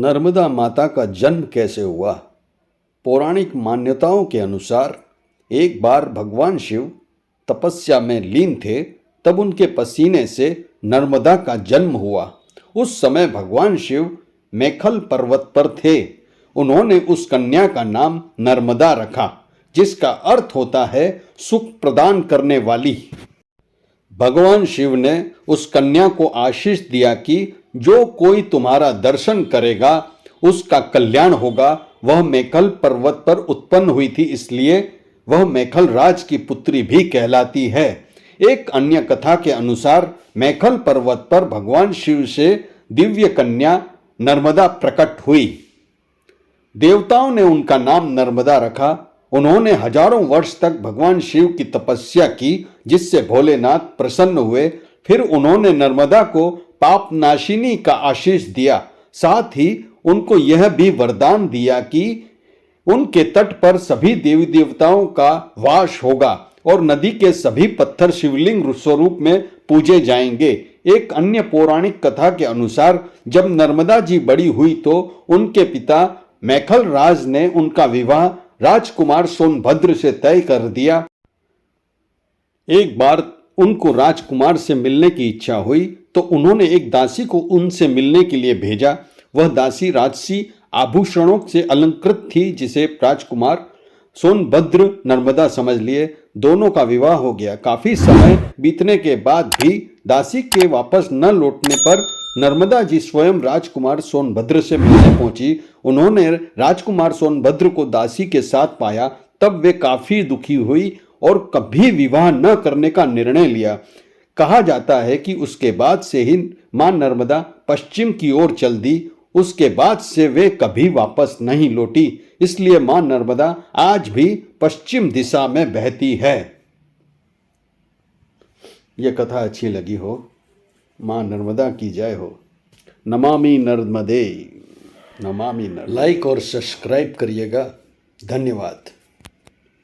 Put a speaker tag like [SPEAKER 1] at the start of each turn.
[SPEAKER 1] नर्मदा माता का जन्म कैसे हुआ? पौराणिक मान्यताओं के अनुसार एक बार भगवान शिव तपस्या में लीन थे, तब उनके पसीने से नर्मदा का जन्म हुआ। उस समय भगवान शिव मेखल पर्वत पर थे। उन्होंने उस कन्या का नाम नर्मदा रखा, जिसका अर्थ होता है सुख प्रदान करने वाली। भगवान शिव ने उस कन्या को आशीष दिया कि जो कोई तुम्हारा दर्शन करेगा उसका कल्याण होगा। वह मेखल पर्वत पर उत्पन्न हुई थी, इसलिए वह मेखल राज की पुत्री भी कहलाती है। एक अन्य कथा के अनुसार मेखल पर्वत पर भगवान शिव से दिव्य कन्या नर्मदा प्रकट हुई। देवताओं ने उनका नाम नर्मदा रखा। उन्होंने हजारों वर्ष तक भगवान शिव की तपस्या की, जिससे भोलेनाथ प्रसन्न हुए। फिर उन्होंने नर्मदा को पाप नाशिनी का आशीष दिया। साथ ही उनको यह भी वरदान दिया कि उनके तट पर सभी देवी देवताओं का वास होगा और नदी के सभी पत्थर शिवलिंग स्वरूप में पूजे जाएंगे। एक अन्य पौराणिक कथा के अनुसार जब नर्मदा जी बड़ी हुई तो उनके पिता मेखल राज ने उनका विवाह राजकुमार सोनभद्र से तय कर दिया। एक बार उनको राजकुमार से मिलने की इच्छा हुई तो उन्होंने एक दासी को उनसे मिलने के लिए भेजा। वह दासी राजसी आभूषणों से अलंकृत थी, जिसे राजकुमार सोनभद्र नर्मदा समझ लिए। दोनों का विवाह हो गया। काफी समय बीतने के बाद भी दासी के वापस न लौटने पर नर्मदा जी स्वयं राजकुमार सोनभद्र से मिलने पहुंची। उन्होंने राजकुमार सोनभद्र को दासी के साथ पाया, तब वे काफी दुखी हुई और कभी विवाह न करने का निर्णय लिया। कहा जाता है कि उसके बाद से ही मां नर्मदा पश्चिम की ओर चल दी। उसके बाद से वे कभी वापस नहीं लौटी, इसलिए मां नर्मदा आज भी पश्चिम दिशा में बहती है। यह कथा अच्छी लगी हो, मां नर्मदा की जय हो। नमामि नर्मदे, नमामि नर्मदे। लाइक और सब्सक्राइब करिएगा। धन्यवाद।